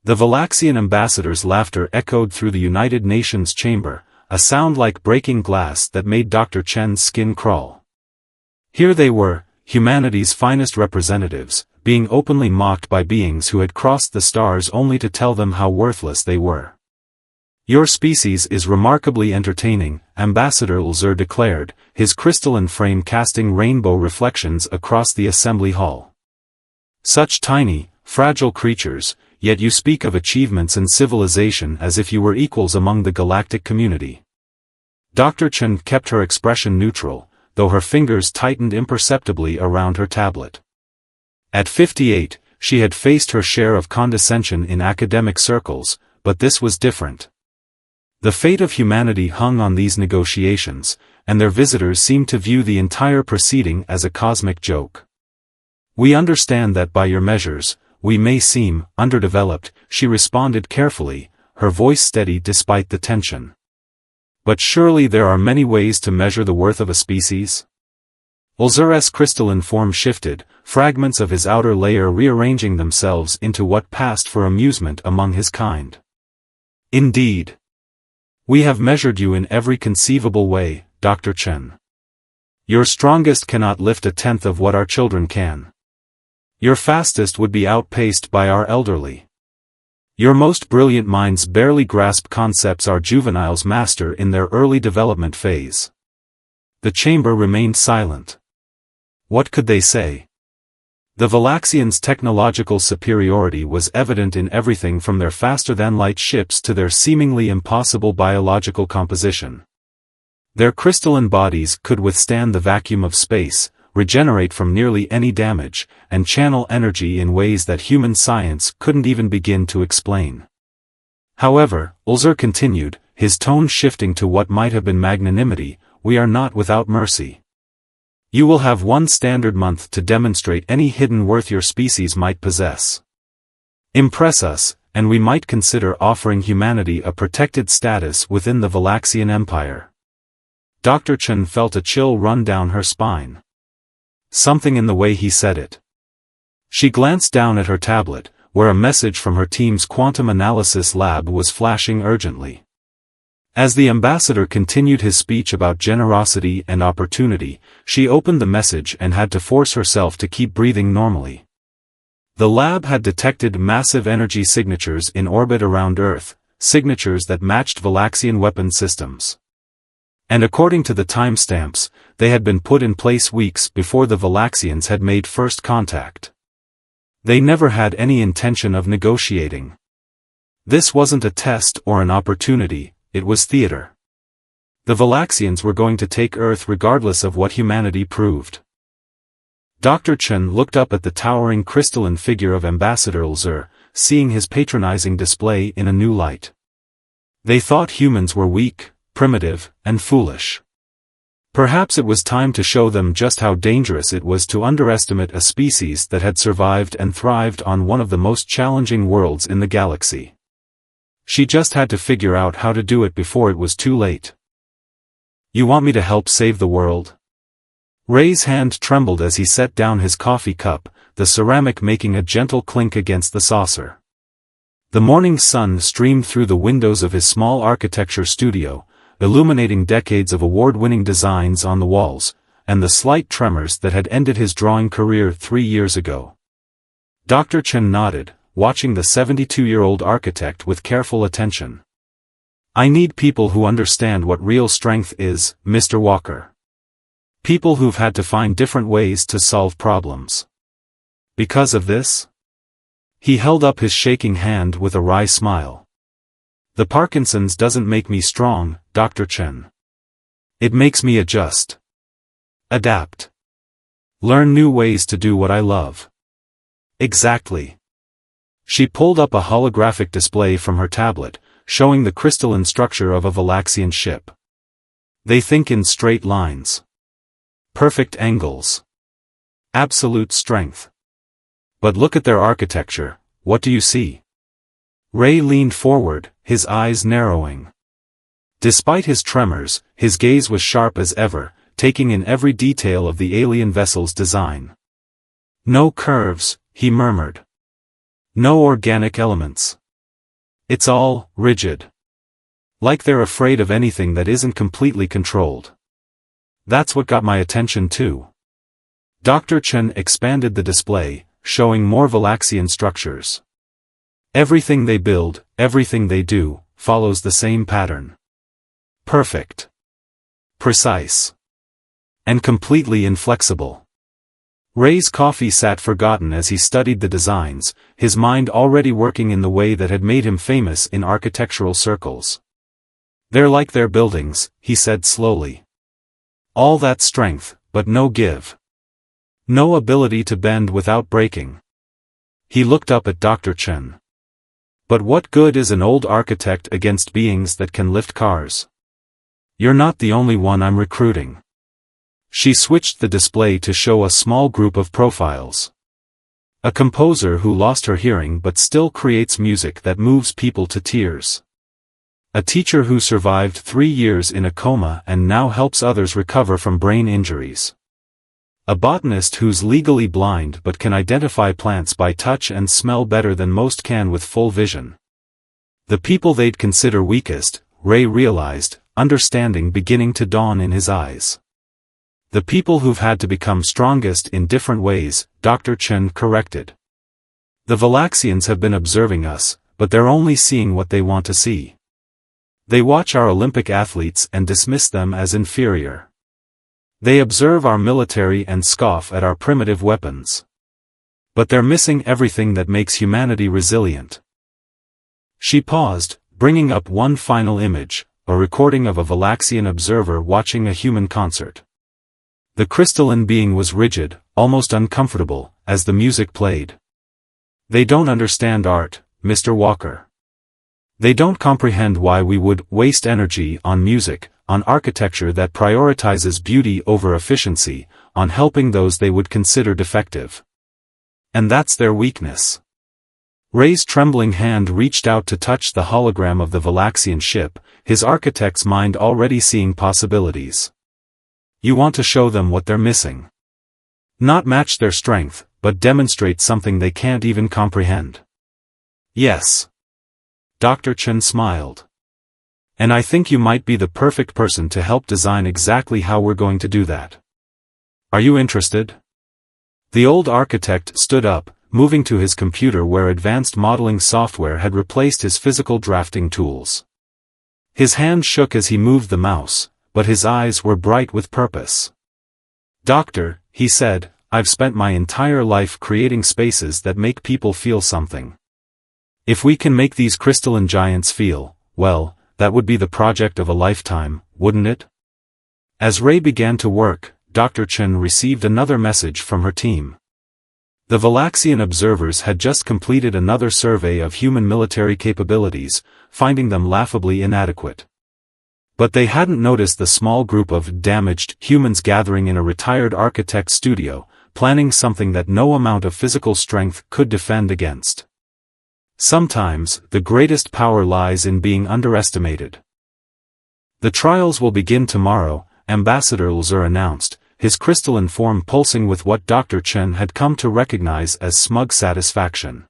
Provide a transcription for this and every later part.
The Valaxian ambassador's laughter echoed through the United Nations chamber, a sound like breaking glass that made Dr. Chen's skin crawl. Here they were, humanity's finest representatives, being openly mocked by beings who had crossed the stars only to tell them how worthless they were. "Your species is remarkably entertaining," Ambassador Ulzer declared, his crystalline frame casting rainbow reflections across the assembly hall. "Such tiny, fragile creatures, yet you speak of achievements in civilization as if you were equals among the galactic community." Dr. Chen kept her expression neutral, though her fingers tightened imperceptibly around her tablet. At 58, she had faced her share of condescension in academic circles, but this was different. The fate of humanity hung on these negotiations, and their visitors seemed to view the entire proceeding as a cosmic joke. "We understand that by your measures, we may seem underdeveloped," she responded carefully, her voice steady despite the tension. "But surely there are many ways to measure the worth of a species?" Ulzer's crystalline form shifted, fragments of his outer layer rearranging themselves into what passed for amusement among his kind. "Indeed. We have measured you in every conceivable way, Dr. Chen. Your strongest cannot lift a tenth of what our children can. Your fastest would be outpaced by our elderly. Your most brilliant minds barely grasp concepts our juveniles master in their early development phase." The chamber remained silent. What could they say? The Valaxians' technological superiority was evident in everything from their faster-than-light ships to their seemingly impossible biological composition. Their crystalline bodies could withstand the vacuum of space, regenerate from nearly any damage, and channel energy in ways that human science couldn't even begin to explain. However, Ulzer continued, his tone shifting to what might have been magnanimity, "We are not without mercy. You will have one standard month to demonstrate any hidden worth your species might possess. Impress us, and we might consider offering humanity a protected status within the Valaxian Empire." Dr. Chen felt a chill run down her spine. Something in the way he said it. She glanced down at her tablet, where a message from her team's quantum analysis lab was flashing urgently. As the ambassador continued his speech about generosity and opportunity, she opened the message and had to force herself to keep breathing normally. The lab had detected massive energy signatures in orbit around Earth, signatures that matched Valaxian weapon systems. And according to the timestamps, they had been put in place weeks before the Valaxians had made first contact. They never had any intention of negotiating. This wasn't a test or an opportunity, it was theater. The Valaxians were going to take Earth regardless of what humanity proved. Dr. Chen looked up at the towering crystalline figure of Ambassador Ulzer, seeing his patronizing display in a new light. They thought humans were weak, primitive, and foolish. Perhaps it was time to show them just how dangerous it was to underestimate a species that had survived and thrived on one of the most challenging worlds in the galaxy. She just had to figure out how to do it before it was too late. "You want me to help save the world?" Ray's hand trembled as he set down his coffee cup, the ceramic making a gentle clink against the saucer. The morning sun streamed through the windows of his small architecture studio, illuminating decades of award-winning designs on the walls, and the slight tremors that had ended his drawing career 3 years ago. Dr. Chen nodded, watching the 72-year-old architect with careful attention. "I need people who understand what real strength is, Mr. Walker. People who've had to find different ways to solve problems. Because of this?" He held up his shaking hand with a wry smile. "The Parkinson's doesn't make me strong, Dr. Chen. It makes me adjust. Adapt. Learn new ways to do what I love." "Exactly." She pulled up a holographic display from her tablet, showing the crystalline structure of a Valaxian ship. "They think in straight lines. Perfect angles. Absolute strength. But look at their architecture, what do you see?" Ray leaned forward, his eyes narrowing. Despite his tremors, his gaze was sharp as ever, taking in every detail of the alien vessel's design. "No curves," he murmured. "No organic elements. It's all rigid. Like they're afraid of anything that isn't completely controlled. That's what got my attention too. Dr. Chen expanded the display, showing more Valaxian structures. Everything they build, everything they do, follows the same pattern. Perfect. Precise. And completely inflexible. Ray's coffee sat forgotten as he studied the designs, his mind already working in the way that had made him famous in architectural circles. They're like their buildings, he said slowly. All that strength, but no give. No ability to bend without breaking. He looked up at Dr. Chen. But what good is an old architect against beings that can lift cars? You're not the only one I'm recruiting. She switched the display to show a small group of profiles. A composer who lost her hearing but still creates music that moves people to tears. A teacher who survived 3 years in a coma and now helps others recover from brain injuries. A botanist who's legally blind but can identify plants by touch and smell better than most can with full vision. The people they'd consider weakest, Ray realized, understanding beginning to dawn in his eyes. The people who've had to become strongest in different ways, Dr. Chen corrected. The Valaxians have been observing us, but they're only seeing what they want to see. They watch our Olympic athletes and dismiss them as inferior. They observe our military and scoff at our primitive weapons. But they're missing everything that makes humanity resilient. She paused, bringing up one final image, a recording of a Valaxian observer watching a human concert. The crystalline being was rigid, almost uncomfortable, as the music played. They don't understand art, Mr. Walker. They don't comprehend why we would waste energy on music, on architecture that prioritizes beauty over efficiency, on helping those they would consider defective. And that's their weakness. Ray's trembling hand reached out to touch the hologram of the Valaxian ship, his architect's mind already seeing possibilities. You want to show them what they're missing. Not match their strength, but demonstrate something they can't even comprehend. Yes. Dr. Chen smiled. And I think you might be the perfect person to help design exactly how we're going to do that. Are you interested? The old architect stood up, moving to his computer where advanced modeling software had replaced his physical drafting tools. His hand shook as he moved the mouse, but his eyes were bright with purpose. Doctor, he said, I've spent my entire life creating spaces that make people feel something. If we can make these crystalline giants feel, well, that would be the project of a lifetime, wouldn't it? As Ray began to work, Dr. Chen received another message from her team. The Valaxian observers had just completed another survey of human military capabilities, finding them laughably inadequate. But they hadn't noticed the small group of damaged humans gathering in a retired architect's studio, planning something that no amount of physical strength could defend against. Sometimes, the greatest power lies in being underestimated. The trials will begin tomorrow, Ambassador Lzer announced, his crystalline form pulsing with what Dr. Chen had come to recognize as smug satisfaction.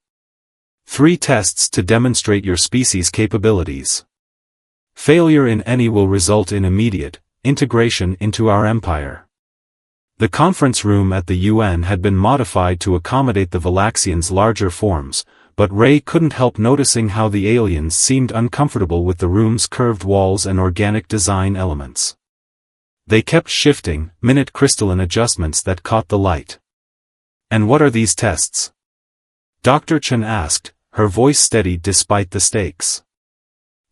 3 tests to demonstrate your species' capabilities. Failure in any will result in immediate integration into our empire. The conference room at the UN had been modified to accommodate the Valaxians' larger forms, but Ray couldn't help noticing how the aliens seemed uncomfortable with the room's curved walls and organic design elements. They kept shifting, minute crystalline adjustments that caught the light. And what are these tests? Dr. Chen asked, her voice steady despite the stakes.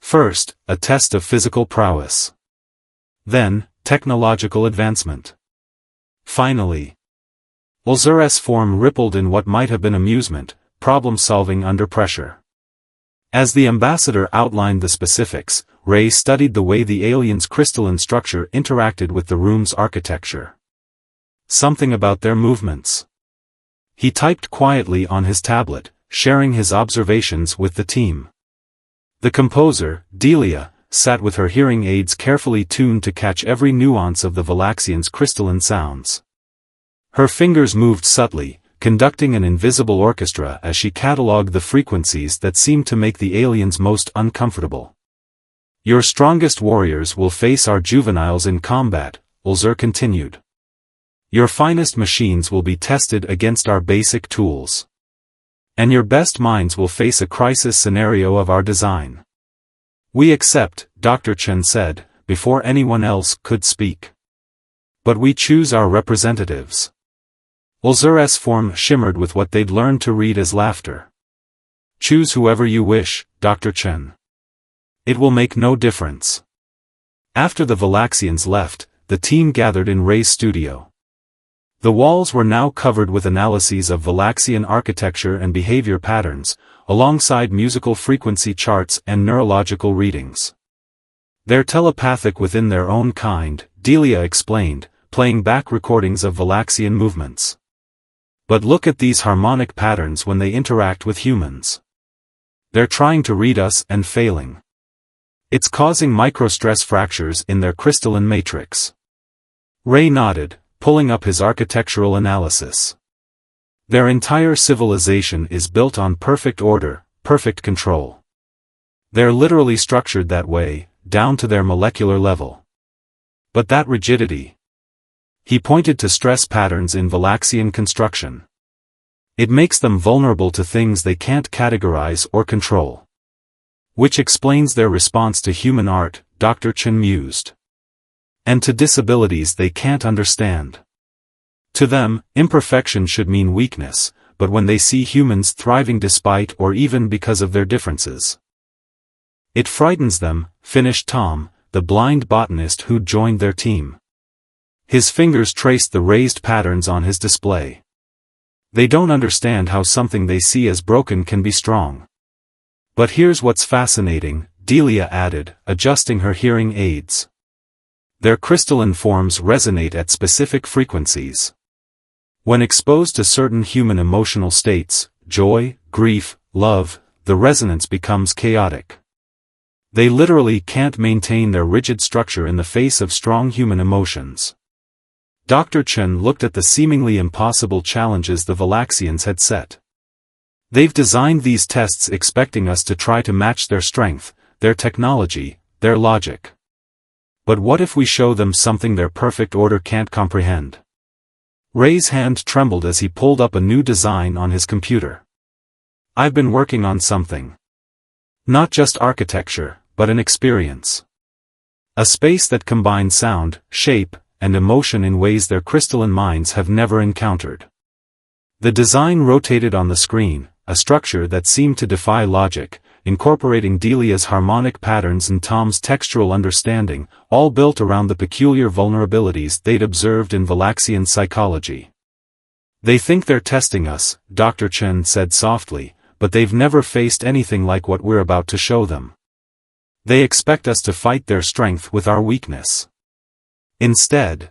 First, a test of physical prowess. Then, technological advancement. Finally, Lzer's form rippled in what might have been amusement, problem-solving under pressure. As the ambassador outlined the specifics, Ray studied the way the aliens' crystalline structure interacted with the room's architecture. Something about their movements. He typed quietly on his tablet, sharing his observations with the team. The composer, Delia, sat with her hearing aids carefully tuned to catch every nuance of the Valaxians' crystalline sounds. Her fingers moved subtly, conducting an invisible orchestra as she catalogued the frequencies that seemed to make the aliens most uncomfortable. Your strongest warriors will face our juveniles in combat, Ulzer continued. Your finest machines will be tested against our basic tools. And your best minds will face a crisis scenario of our design. We accept, Dr. Chen said, before anyone else could speak. But we choose our representatives. Ulzer's form shimmered with what they'd learned to read as laughter. Choose whoever you wish, Dr. Chen. It will make no difference. After the Valaxians left, the team gathered in Ray's studio. The walls were now covered with analyses of Valaxian architecture and behavior patterns, alongside musical frequency charts and neurological readings. They're telepathic within their own kind, Delia explained, playing back recordings of Valaxian movements. But look at these harmonic patterns when they interact with humans. They're trying to read us and failing. It's causing microstress fractures in their crystalline matrix. Ray nodded, pulling up his architectural analysis. Their entire civilization is built on perfect order, perfect control. They're literally structured that way, down to their molecular level. But that rigidity. He pointed to stress patterns in Valaxian construction. It makes them vulnerable to things they can't categorize or control. Which explains their response to human art, Dr. Chen mused. And to disabilities they can't understand. To them, imperfection should mean weakness, but when they see humans thriving despite or even because of their differences, it frightens them, finished Tom, the blind botanist who'd joined their team. His fingers traced the raised patterns on his display. They don't understand how something they see as broken can be strong. But here's what's fascinating, Delia added, adjusting her hearing aids. Their crystalline forms resonate at specific frequencies. When exposed to certain human emotional states, joy, grief, love, the resonance becomes chaotic. They literally can't maintain their rigid structure in the face of strong human emotions. Dr. Chen looked at the seemingly impossible challenges the Valaxians had set. They've designed these tests expecting us to try to match their strength, their technology, their logic. But what if we show them something their perfect order can't comprehend? Ray's hand trembled as he pulled up a new design on his computer. I've been working on something. Not just architecture, but an experience. A space that combines sound, shape, and emotion in ways their crystalline minds have never encountered. The design rotated on the screen, a structure that seemed to defy logic, incorporating Delia's harmonic patterns and Tom's textural understanding, all built around the peculiar vulnerabilities they'd observed in Valaxian psychology. They think they're testing us, Dr. Chen said softly, but they've never faced anything like what we're about to show them. They expect us to fight their strength with our weakness. Instead,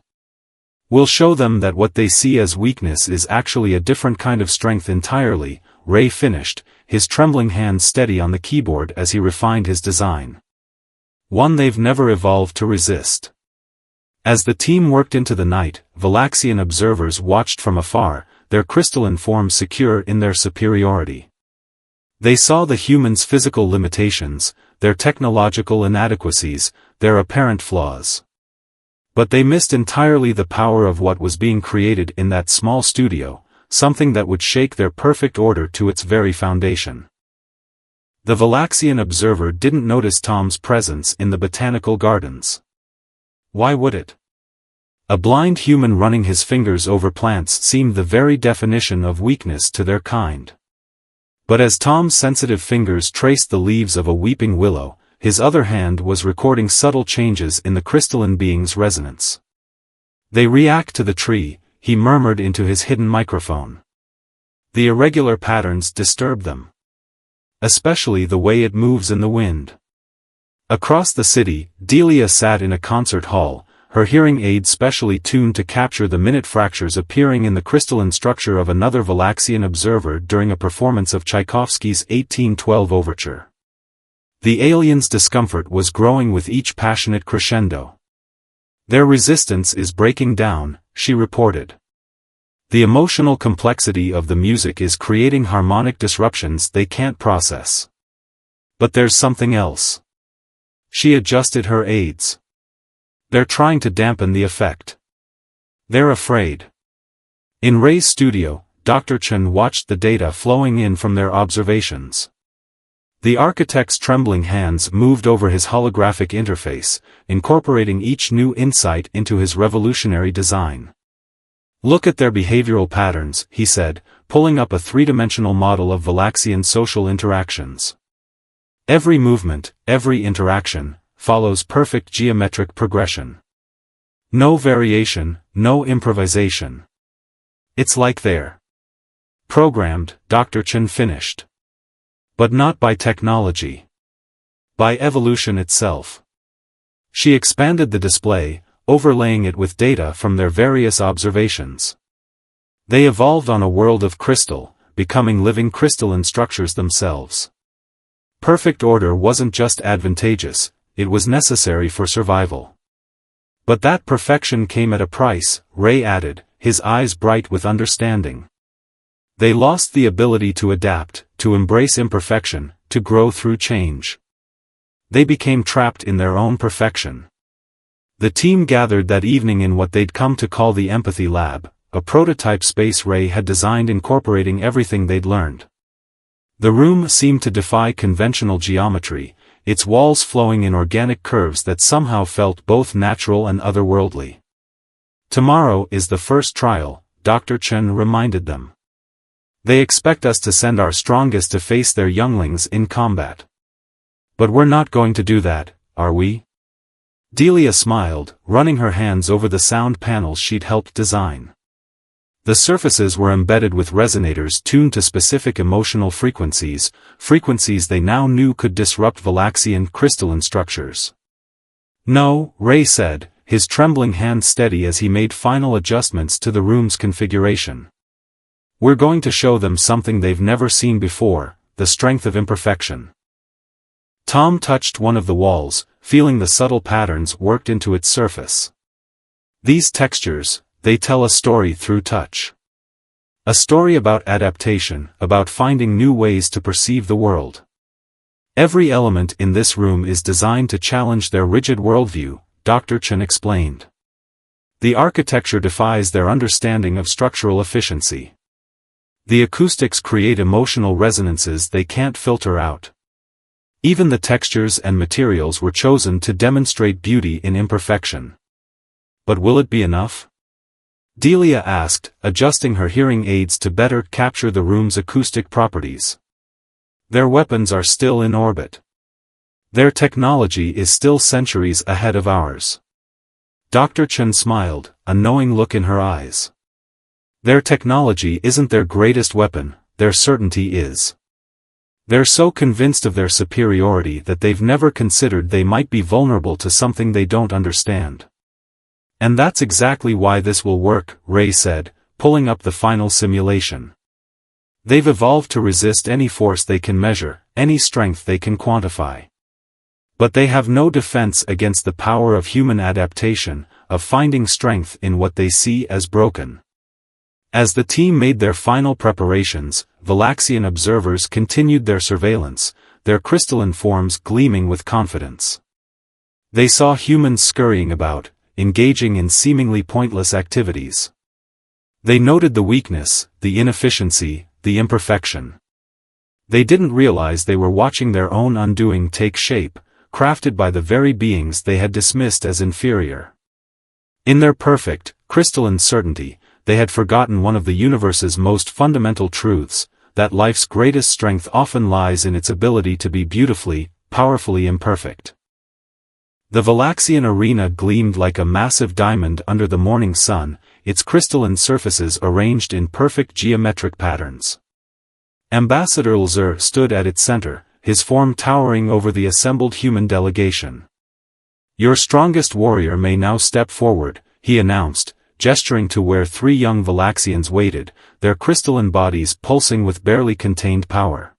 we'll show them that what they see as weakness is actually a different kind of strength entirely, Ray finished, his trembling hands steady on the keyboard as he refined his design. One they've never evolved to resist. As the team worked into the night, Valaxian observers watched from afar, their crystalline forms secure in their superiority. They saw the humans' physical limitations, their technological inadequacies, their apparent flaws. But they missed entirely the power of what was being created in that small studio, something that would shake their perfect order to its very foundation. The Valaxian observer didn't notice Tom's presence in the botanical gardens. Why would it? A blind human running his fingers over plants seemed the very definition of weakness to their kind. But as Tom's sensitive fingers traced the leaves of a weeping willow, his other hand was recording subtle changes in the crystalline being's resonance. They react to the tree, he murmured into his hidden microphone. The irregular patterns disturb them. Especially the way it moves in the wind. Across the city, Delia sat in a concert hall, her hearing aid specially tuned to capture the minute fractures appearing in the crystalline structure of another Valaxian observer during a performance of Tchaikovsky's 1812 overture. The aliens' discomfort was growing with each passionate crescendo. Their resistance is breaking down, she reported. The emotional complexity of the music is creating harmonic disruptions they can't process. But there's something else. She adjusted her aids. They're trying to dampen the effect. They're afraid. In Ray's studio, Dr. Chen watched the data flowing in from their observations. The architect's trembling hands moved over his holographic interface, incorporating each new insight into his revolutionary design. Look at their behavioral patterns, he said, pulling up a three-dimensional model of Valaxian social interactions. Every movement, every interaction, follows perfect geometric progression. No variation, no improvisation. It's like they're programmed, Dr. Chen finished. But not by technology. By evolution itself. She expanded the display, overlaying it with data from their various observations. They evolved on a world of crystal, becoming living crystalline structures themselves. Perfect order wasn't just advantageous, it was necessary for survival. But that perfection came at a price, Ray added, his eyes bright with understanding. They lost the ability to adapt, to embrace imperfection, to grow through change. They became trapped in their own perfection. The team gathered that evening in what they'd come to call the Empathy Lab, a prototype space Ray had designed incorporating everything they'd learned. The room seemed to defy conventional geometry, its walls flowing in organic curves that somehow felt both natural and otherworldly. Tomorrow is the first trial, Dr. Chen reminded them. They expect us to send our strongest to face their younglings in combat. But we're not going to do that, are we? Delia smiled, running her hands over the sound panels she'd helped design. The surfaces were embedded with resonators tuned to specific emotional frequencies they now knew could disrupt Valaxian crystalline structures. No, Ray said, his trembling hand steady as he made final adjustments to the room's configuration. We're going to show them something they've never seen before, the strength of imperfection. Tom touched one of the walls, feeling the subtle patterns worked into its surface. These textures, they tell a story through touch. A story about adaptation, about finding new ways to perceive the world. Every element in this room is designed to challenge their rigid worldview, Dr. Chen explained. The architecture defies their understanding of structural efficiency. The acoustics create emotional resonances they can't filter out. Even the textures and materials were chosen to demonstrate beauty in imperfection. But will it be enough? Delia asked, adjusting her hearing aids to better capture the room's acoustic properties. Their weapons are still in orbit. Their technology is still centuries ahead of ours. Dr. Chen smiled, a knowing look in her eyes. Their technology isn't their greatest weapon, their certainty is. They're so convinced of their superiority that they've never considered they might be vulnerable to something they don't understand. And that's exactly why this will work, Ray said, pulling up the final simulation. They've evolved to resist any force they can measure, any strength they can quantify. But they have no defense against the power of human adaptation, of finding strength in what they see as broken. As the team made their final preparations, Valaxian observers continued their surveillance, their crystalline forms gleaming with confidence. They saw humans scurrying about, engaging in seemingly pointless activities. They noted the weakness, the inefficiency, the imperfection. They didn't realize they were watching their own undoing take shape, crafted by the very beings they had dismissed as inferior. In their perfect, crystalline certainty, they had forgotten one of the universe's most fundamental truths, that life's greatest strength often lies in its ability to be beautifully, powerfully imperfect. The Valaxian arena gleamed like a massive diamond under the morning sun, its crystalline surfaces arranged in perfect geometric patterns. Ambassador Lzer stood at its center, his form towering over the assembled human delegation. Your strongest warrior may now step forward, he announced, gesturing to where three young Valaxians waited, their crystalline bodies pulsing with barely contained power.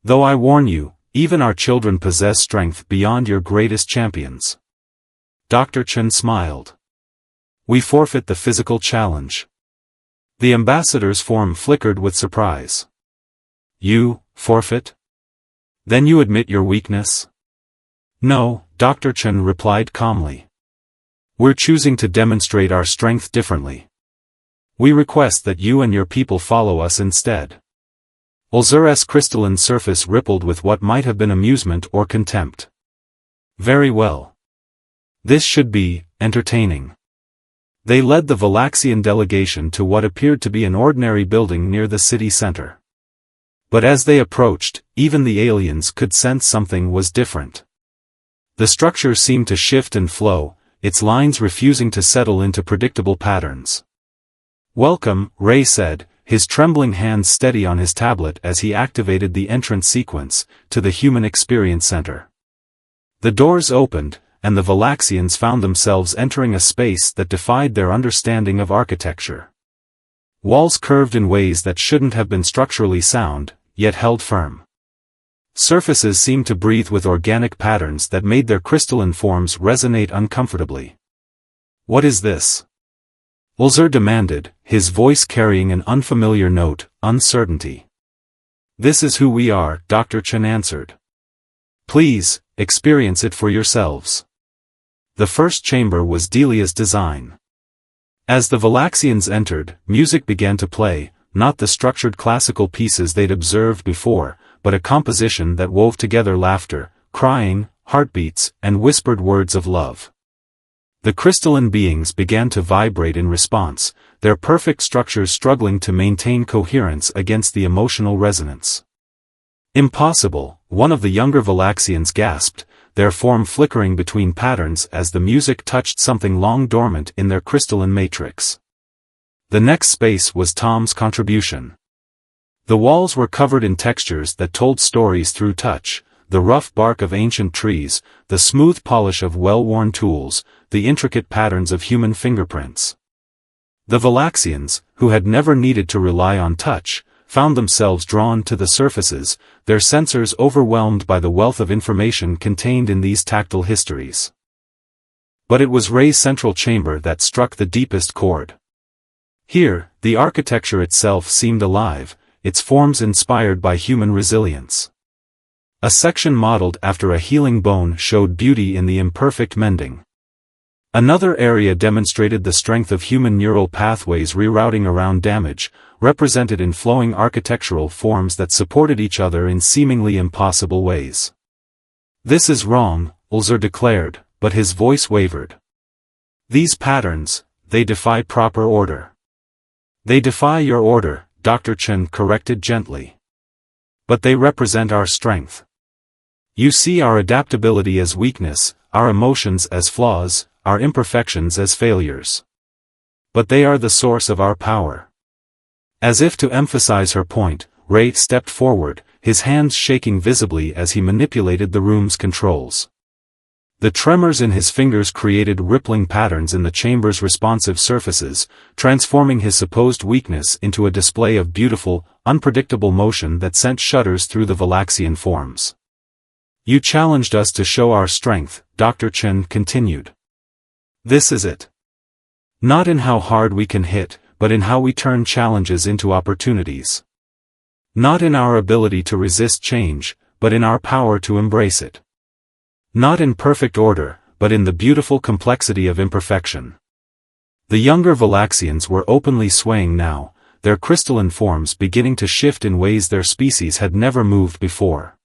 Though I warn you, even our children possess strength beyond your greatest champions. Dr. Chen smiled. We forfeit the physical challenge. The ambassador's form flickered with surprise. You, forfeit? Then you admit your weakness? No, Dr. Chen replied calmly. We're choosing to demonstrate our strength differently. We request that you and your people follow us instead. Ulzur's crystalline surface rippled with what might have been amusement or contempt. Very well. This should be entertaining. They led the Valaxian delegation to what appeared to be an ordinary building near the city center. But as they approached, even the aliens could sense something was different. The structure seemed to shift and flow, its lines refusing to settle into predictable patterns. Welcome, Ray said, his trembling hands steady on his tablet as he activated the entrance sequence, to the Human Experience Center. The doors opened, and the Valaxians found themselves entering a space that defied their understanding of architecture. Walls curved in ways that shouldn't have been structurally sound, yet held firm. Surfaces seemed to breathe with organic patterns that made their crystalline forms resonate uncomfortably. What is this? Ulzur demanded, his voice carrying an unfamiliar note, uncertainty. This is who we are, Dr. Chen answered. Please, experience it for yourselves. The first chamber was Delia's design. As the Valaxians entered, music began to play, not the structured classical pieces they'd observed before, but a composition that wove together laughter, crying, heartbeats, and whispered words of love. The crystalline beings began to vibrate in response, their perfect structures struggling to maintain coherence against the emotional resonance. Impossible, one of the younger Valaxians gasped, their form flickering between patterns as the music touched something long dormant in their crystalline matrix. The next space was Tom's contribution. The walls were covered in textures that told stories through touch, the rough bark of ancient trees, the smooth polish of well-worn tools, the intricate patterns of human fingerprints. The Valaxians, who had never needed to rely on touch, found themselves drawn to the surfaces, their sensors overwhelmed by the wealth of information contained in these tactile histories. But it was Ray's central chamber that struck the deepest chord. Here, the architecture itself seemed alive, its forms inspired by human resilience. A section modeled after a healing bone showed beauty in the imperfect mending. Another area demonstrated the strength of human neural pathways rerouting around damage, represented in flowing architectural forms that supported each other in seemingly impossible ways. This is wrong, Ulzur declared, but his voice wavered. These patterns, they defy proper order. They defy your order, Dr. Chen corrected gently. But they represent our strength. You see our adaptability as weakness, our emotions as flaws, our imperfections as failures. But they are the source of our power. As if to emphasize her point, Ray stepped forward, his hands shaking visibly as he manipulated the room's controls. The tremors in his fingers created rippling patterns in the chamber's responsive surfaces, transforming his supposed weakness into a display of beautiful, unpredictable motion that sent shudders through the Valaxian forms. You challenged us to show our strength, Dr. Chen continued. This is it. Not in how hard we can hit, but in how we turn challenges into opportunities. Not in our ability to resist change, but in our power to embrace it. Not in perfect order, but in the beautiful complexity of imperfection. The younger Valaxians were openly swaying now, their crystalline forms beginning to shift in ways their species had never moved before.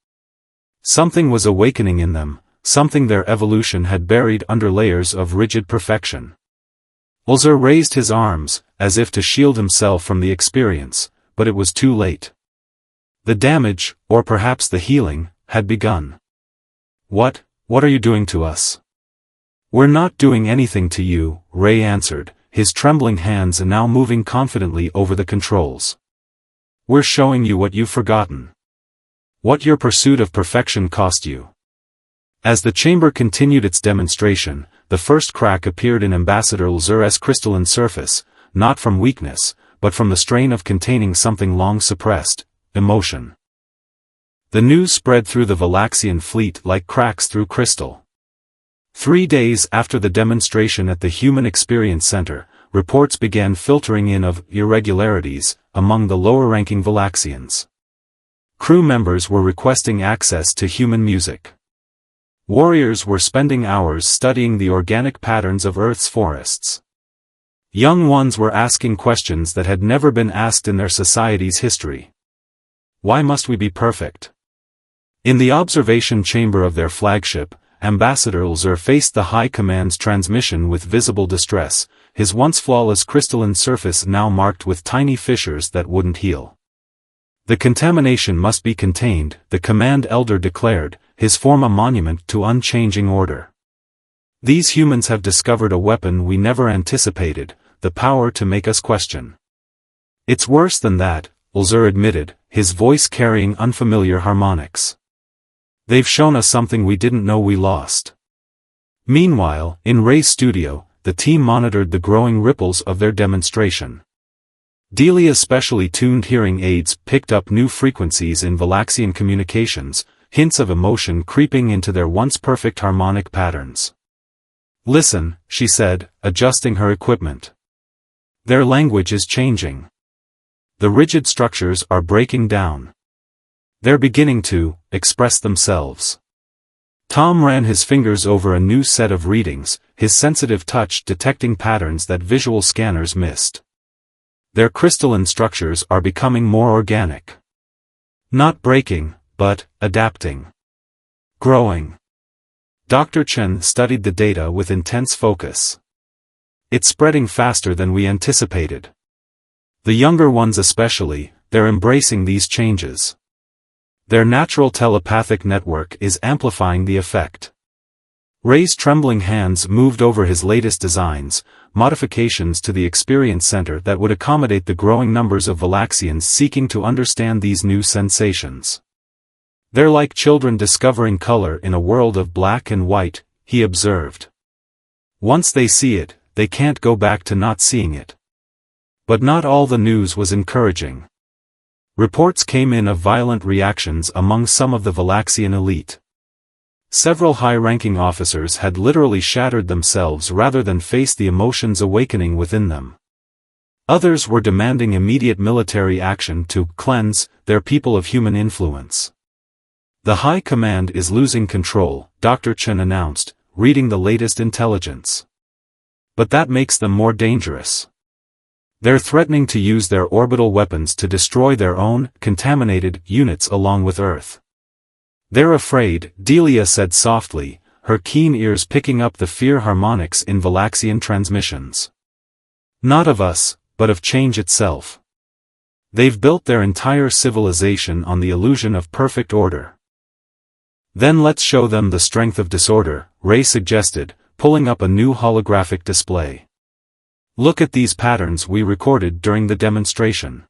Something was awakening in them, something their evolution had buried under layers of rigid perfection. Ulzur raised his arms, as if to shield himself from the experience, but it was too late. The damage, or perhaps the healing, had begun. What are you doing to us? We're not doing anything to you, Ray answered, his trembling hands now moving confidently over the controls. We're showing you what you've forgotten. What your pursuit of perfection cost you. As the chamber continued its demonstration, the first crack appeared in Ambassador Ulzur's crystalline surface, not from weakness, but from the strain of containing something long suppressed, emotion. The news spread through the Valaxian fleet like cracks through crystal. 3 days after the demonstration at the Human Experience Center, reports began filtering in of irregularities among the lower-ranking Valaxians. Crew members were requesting access to human music. Warriors were spending hours studying the organic patterns of Earth's forests. Young ones were asking questions that had never been asked in their society's history. Why must we be perfect? In the observation chamber of their flagship, Ambassador Ulzer faced the High Command's transmission with visible distress, his once flawless crystalline surface now marked with tiny fissures that wouldn't heal. The contamination must be contained, the Command Elder declared, his form a monument to unchanging order. These humans have discovered a weapon we never anticipated, the power to make us question. It's worse than that, Ulzer admitted, his voice carrying unfamiliar harmonics. They've shown us something we didn't know we lost. Meanwhile, in Ray's studio, the team monitored the growing ripples of their demonstration. Delia's specially tuned hearing aids picked up new frequencies in Valaxian communications, hints of emotion creeping into their once perfect harmonic patterns. Listen, she said, adjusting her equipment. Their language is changing. The rigid structures are breaking down. They're beginning to express themselves. Tom ran his fingers over a new set of readings, his sensitive touch detecting patterns that visual scanners missed. Their crystalline structures are becoming more organic. Not breaking, but adapting. Growing. Dr. Chen studied the data with intense focus. It's spreading faster than we anticipated. The younger ones especially, they're embracing these changes. Their natural telepathic network is amplifying the effect. Ray's trembling hands moved over his latest designs, modifications to the experience center that would accommodate the growing numbers of Valaxians seeking to understand these new sensations. They're like children discovering color in a world of black and white, he observed. Once they see it, they can't go back to not seeing it. But not all the news was encouraging. Reports came in of violent reactions among some of the Valaxian elite. Several high-ranking officers had literally shattered themselves rather than face the emotions awakening within them. Others were demanding immediate military action to cleanse their people of human influence. The High Command is losing control, Dr. Chen announced, reading the latest intelligence. But that makes them more dangerous. They're threatening to use their orbital weapons to destroy their own, contaminated, units along with Earth. They're afraid, Delia said softly, her keen ears picking up the fear harmonics in Valaxian transmissions. Not of us, but of change itself. They've built their entire civilization on the illusion of perfect order. Then let's show them the strength of disorder, Ray suggested, pulling up a new holographic display. Look at these patterns we recorded during the demonstration.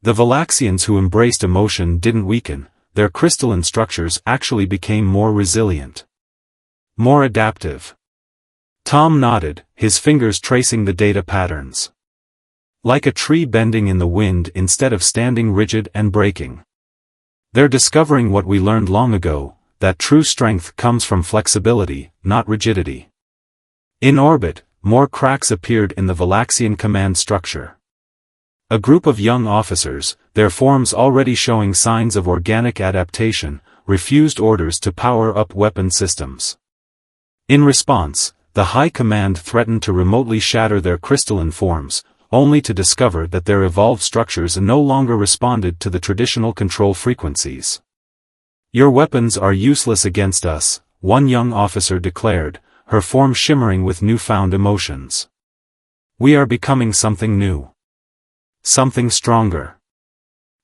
The Valaxians who embraced emotion didn't weaken, their crystalline structures actually became more resilient. More adaptive. Tom nodded, his fingers tracing the data patterns. Like a tree bending in the wind instead of standing rigid and breaking. They're discovering what we learned long ago, that true strength comes from flexibility, not rigidity. In orbit, more cracks appeared in the Valaxian command structure. A group of young officers, their forms already showing signs of organic adaptation, refused orders to power up weapon systems. In response, the High Command threatened to remotely shatter their crystalline forms, only to discover that their evolved structures no longer responded to the traditional control frequencies. Your weapons are useless against us, one young officer declared, her form shimmering with newfound emotions. We are becoming something new. Something stronger.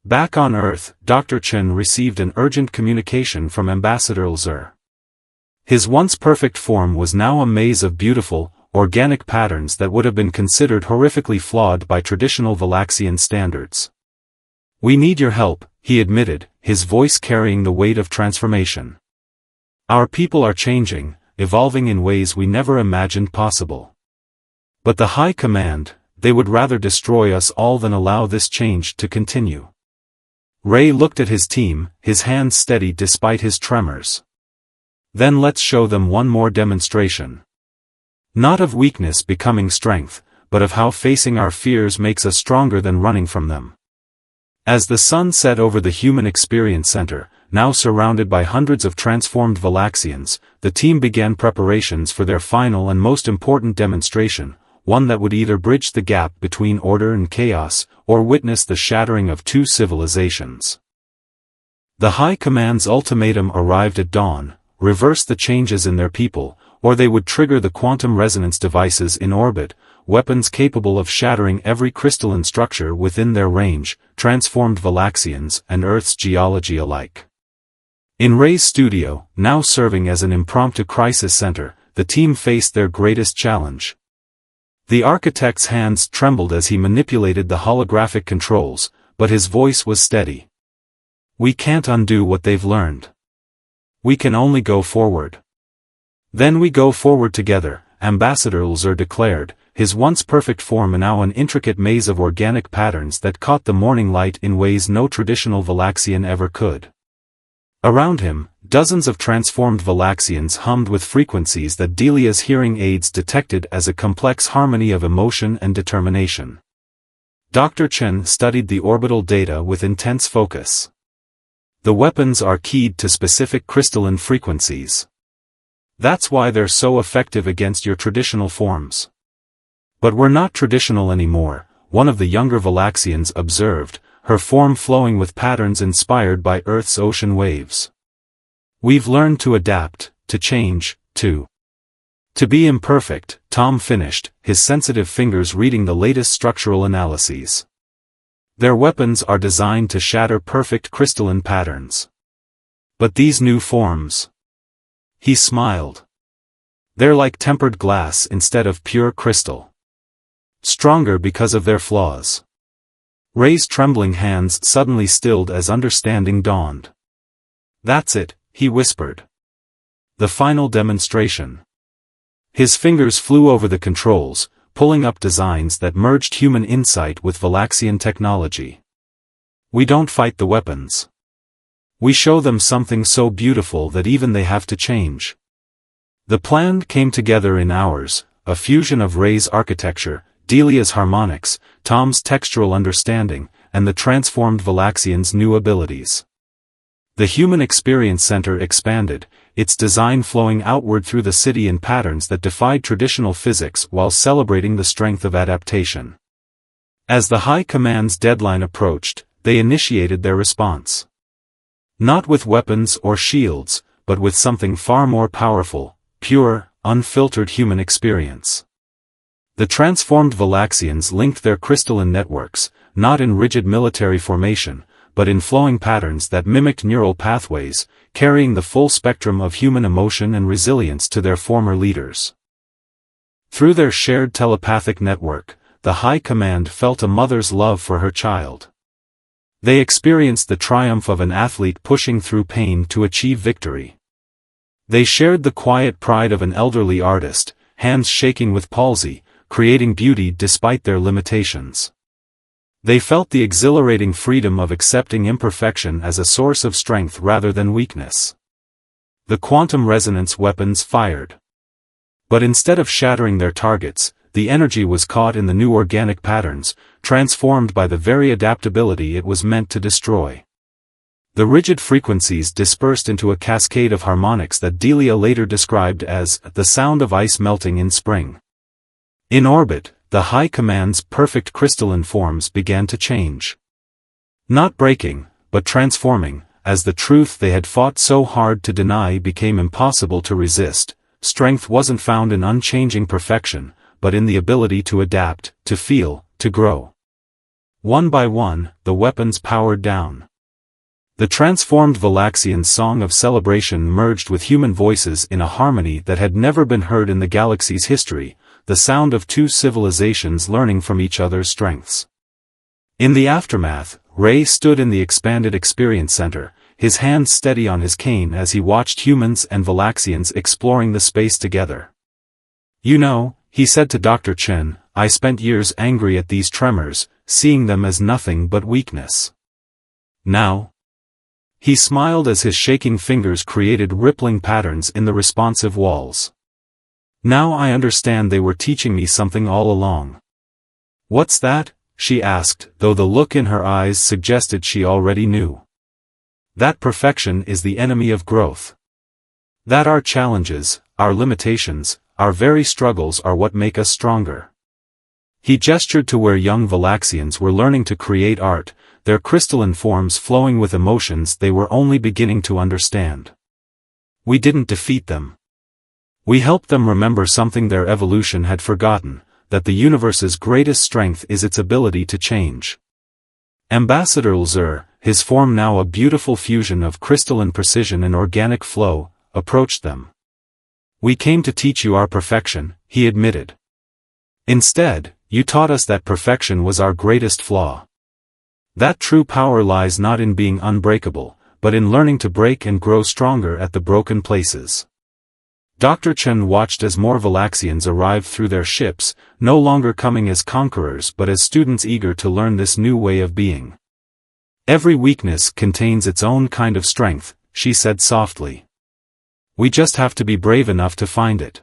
Back on Earth, Dr. Chen received an urgent communication from Ambassador Ulzer. His once perfect form was now a maze of beautiful, organic patterns that would have been considered horrifically flawed by traditional Valaxian standards. We need your help, he admitted, his voice carrying the weight of transformation. Our people are changing, evolving in ways we never imagined possible. But the High Command, they would rather destroy us all than allow this change to continue. Ray looked at his team, his hands steady despite his tremors. Then let's show them one more demonstration. Not of weakness becoming strength, but of how facing our fears makes us stronger than running from them. As the sun set over the Human Experience Center, now surrounded by hundreds of transformed Valaxians, the team began preparations for their final and most important demonstration, one that would either bridge the gap between order and chaos, or witness the shattering of two civilizations. The High Command's ultimatum arrived at dawn: reverse the changes in their people, or they would trigger the quantum resonance devices in orbit, weapons capable of shattering every crystalline structure within their range, transformed Valaxians and Earth's geology alike. In Ray's studio, now serving as an impromptu crisis center, the team faced their greatest challenge. The architect's hands trembled as he manipulated the holographic controls, but his voice was steady. "We can't undo what they've learned. We can only go forward." "Then we go forward together," Ambassador Ulzer declared, his once perfect form now an intricate maze of organic patterns that caught the morning light in ways no traditional Valaxian ever could. Around him, dozens of transformed Valaxians hummed with frequencies that Delia's hearing aids detected as a complex harmony of emotion and determination. Dr. Chen studied the orbital data with intense focus. The weapons are keyed to specific crystalline frequencies. That's why they're so effective against your traditional forms. "But we're not traditional anymore," one of the younger Valaxians observed, her form flowing with patterns inspired by Earth's ocean waves. "We've learned to adapt, to change, to be imperfect," Tom finished, his sensitive fingers reading the latest structural analyses. "Their weapons are designed to shatter perfect crystalline patterns. But these new forms..." He smiled. "They're like tempered glass instead of pure crystal. Stronger because of their flaws." Ray's trembling hands suddenly stilled as understanding dawned. "That's it," he whispered. "The final demonstration." His fingers flew over the controls, pulling up designs that merged human insight with Valaxian technology. "We don't fight the weapons. We show them something so beautiful that even they have to change." The plan came together in hours, a fusion of Ray's architecture, Delia's harmonics, Tom's textural understanding, and the transformed Valaxian's new abilities. The Human Experience Center expanded, its design flowing outward through the city in patterns that defied traditional physics while celebrating the strength of adaptation. As the High Command's deadline approached, they initiated their response. Not with weapons or shields, but with something far more powerful: pure, unfiltered human experience. The transformed Valaxians linked their crystalline networks, not in rigid military formation, but in flowing patterns that mimicked neural pathways, carrying the full spectrum of human emotion and resilience to their former leaders. Through their shared telepathic network, the High Command felt a mother's love for her child. They experienced the triumph of an athlete pushing through pain to achieve victory. They shared the quiet pride of an elderly artist, hands shaking with palsy, creating beauty despite their limitations. They felt the exhilarating freedom of accepting imperfection as a source of strength rather than weakness. The quantum resonance weapons fired. But instead of shattering their targets, the energy was caught in the new organic patterns, transformed by the very adaptability it was meant to destroy. The rigid frequencies dispersed into a cascade of harmonics that Delia later described as the sound of ice melting in spring. In orbit, the High Command's perfect crystalline forms began to change. Not breaking, but transforming, as the truth they had fought so hard to deny became impossible to resist. Strength wasn't found in unchanging perfection, but in the ability to adapt, to feel, to grow. One by one, the weapons powered down. The transformed Valaxian's song of celebration merged with human voices in a harmony that had never been heard in the galaxy's history, the sound of two civilizations learning from each other's strengths. In the aftermath, Ray stood in the expanded experience center, his hands steady on his cane as he watched humans and Valaxians exploring the space together. "You know," he said to Dr. Chen, "I spent years angry at these tremors, seeing them as nothing but weakness. Now..." He smiled as his shaking fingers created rippling patterns in the responsive walls. "Now I understand they were teaching me something all along. "What's that?" she asked, though the look in her eyes suggested she already knew. "That perfection is the enemy of growth. That our challenges, our limitations, our very struggles are what make us stronger." He gestured to where young Valaxians were learning to create art, their crystalline forms flowing with emotions they were only beginning to understand. "We didn't defeat them. We helped them remember something their evolution had forgotten, that the universe's greatest strength is its ability to change." Ambassador Lzer, his form now a beautiful fusion of crystalline precision and organic flow, approached them. "We came to teach you our perfection," he admitted. "Instead, you taught us that perfection was our greatest flaw. That true power lies not in being unbreakable, but in learning to break and grow stronger at the broken places." Dr. Chen watched as more Valaxians arrived through their ships, no longer coming as conquerors but as students eager to learn this new way of being. "Every weakness contains its own kind of strength," she said softly. "We just have to be brave enough to find it."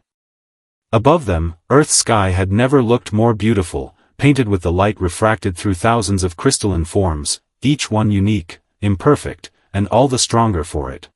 Above them, Earth's sky had never looked more beautiful, painted with the light refracted through thousands of crystalline forms, each one unique, imperfect, and all the stronger for it.